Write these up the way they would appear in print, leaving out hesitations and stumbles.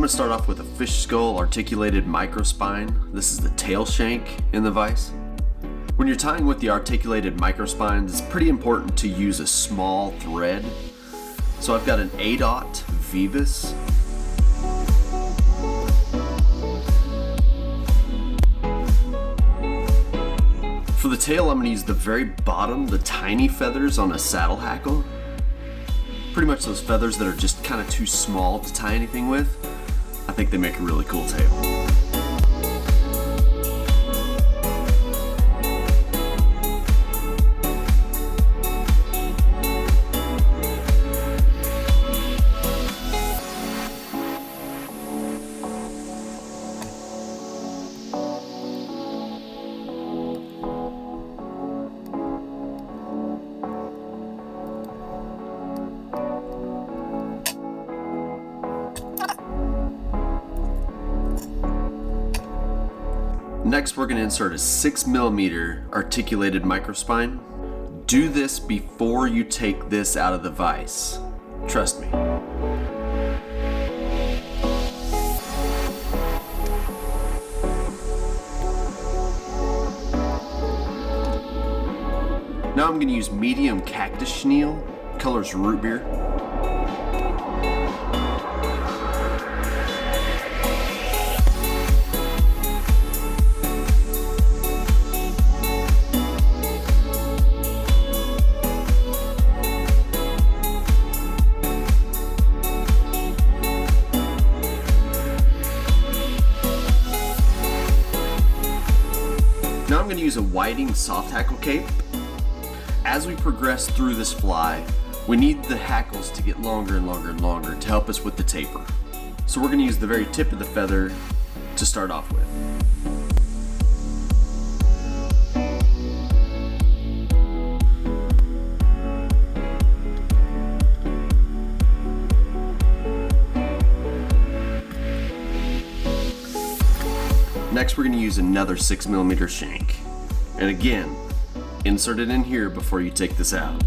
going to start off with a fish skull articulated microspine. This is the tail shank in the vise. When you're tying with the articulated microspines, it's pretty important to use a small thread. So I've got an A-dot Vivus. For the tail, I'm going to use the very bottom, the tiny feathers on a saddle hackle. Pretty much those feathers that are just kind of too small to tie anything with. I think they make a really cool tail. Next, we're going to insert a 6mm articulated microspine. Do this before you take this out of the vise. Trust me. Now I'm going to use medium Cactus Chenille, colors root beer. Now I'm going to use a whiting soft hackle cape. As we progress through this fly, we need the hackles to get longer and longer and longer to help us with the taper. So we're going to use the very tip of the feather to start off with. Next, we're going to use another 6mm shank. And again, insert it in here before you take this out.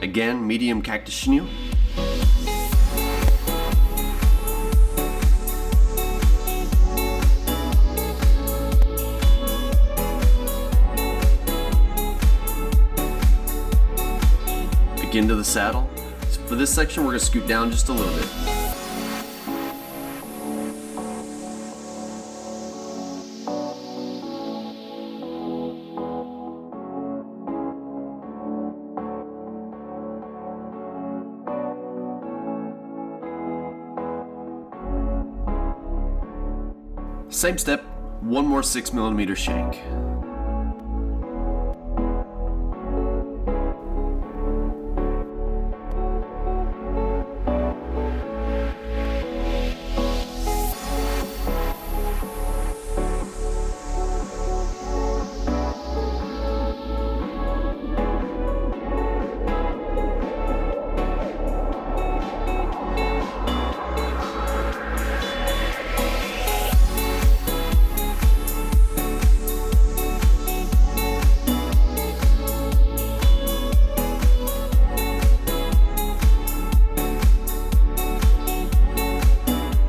Again, medium Cactus Chenille. Again to the saddle. For this section, we're going to scoot down just a little bit. Same step, one more 6mm shank.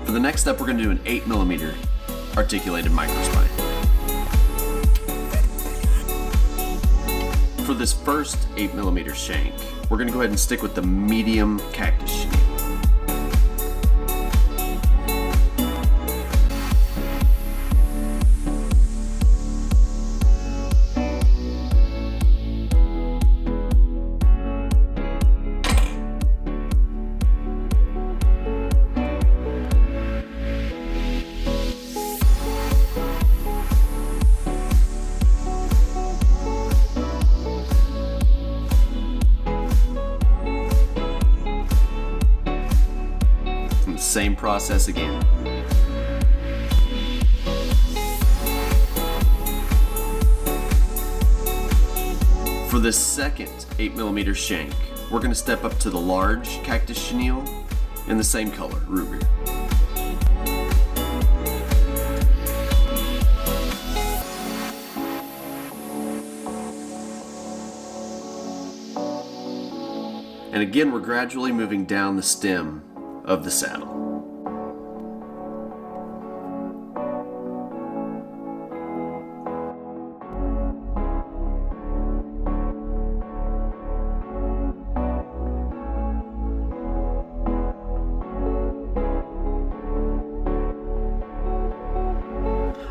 For the next step, we're going to do an 8mm articulated microspine. For this first 8mm shank, we're going to go ahead and stick with the medium Cactus Chenille. Same process again. For this second 8mm shank, we're going to step up to the large Cactus Chenille in the same color, root beer. And again, we're gradually moving down the stem of the saddle.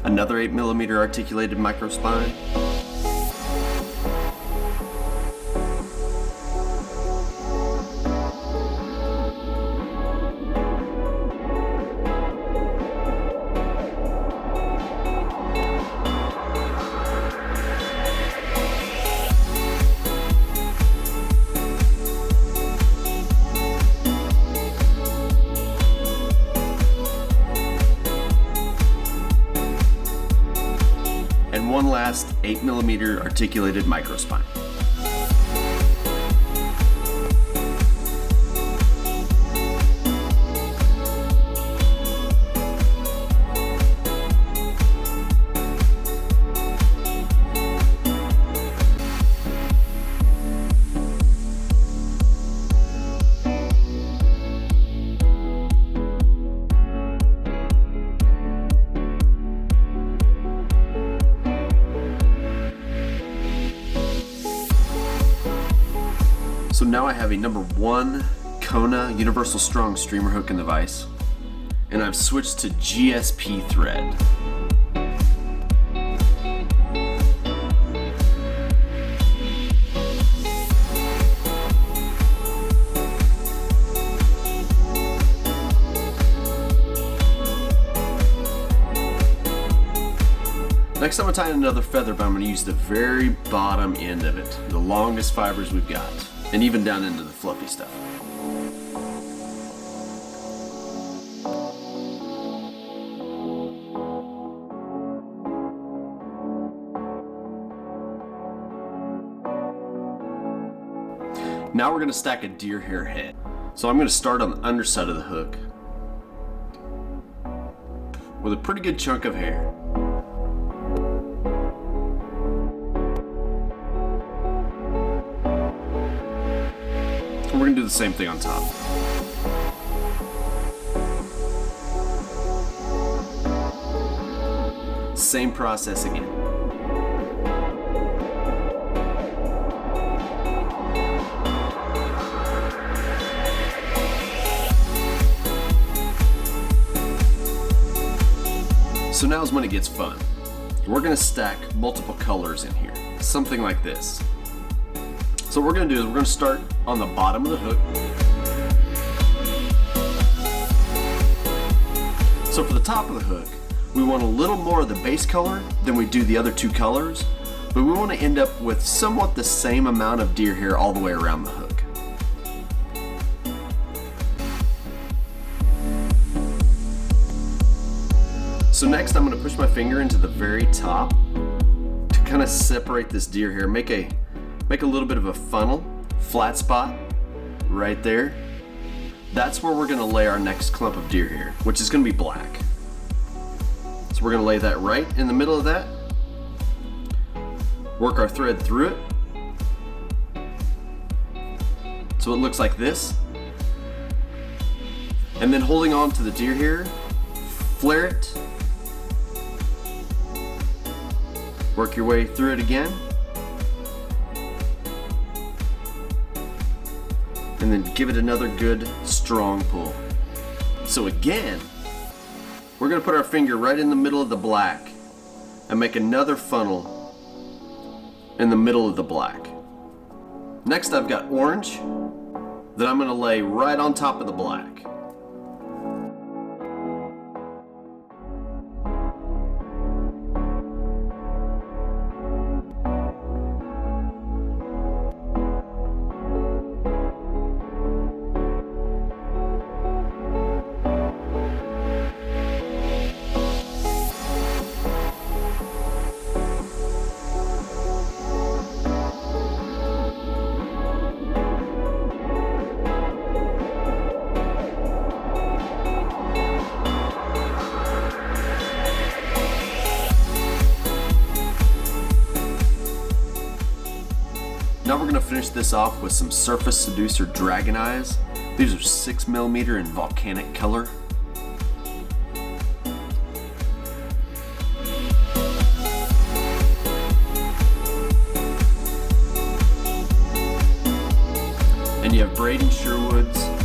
Another 8mm articulated microspine. And one last 8mm articulated microspine. So now I have a number 1 Kona Universal Strong Streamer hook in the vise, and I've switched to GSP thread. Next I'm going to tie in another feather, but I'm going to use the very bottom end of it, the longest fibers we've got, and even down into the fluffy stuff. Now we're going to stack a deer hair head. So I'm going to start on the underside of the hook with a pretty good chunk of hair. We're going to do the same thing on top. Same process again. So now is when it gets fun. We're going to stack multiple colors in here, something like this. So what we're going to do is we're going to start on the bottom of the hook. So for the top of the hook, we want a little more of the base color than we do the other two colors, but we want to end up with somewhat the same amount of deer hair all the way around the hook. So next I'm going to push my finger into the very top to kind of separate this deer hair, make a little bit of a funnel, flat spot right there. That's where we're going to lay our next clump of deer hair, which is going to be black. So we're going to lay that right in the middle of that, work our thread through it so it looks like this, and then holding on to the deer hair, flare it, work your way through it again, and then give it another good strong pull. So again, we're going to put our finger right in the middle of the black and make another funnel in the middle of the black. Next I've got orange that I'm going to lay right on top of the black. finish this off with some Surface Seducer Dragon Eyes. These are 6mm in volcanic color. And you have Braden Sherwood's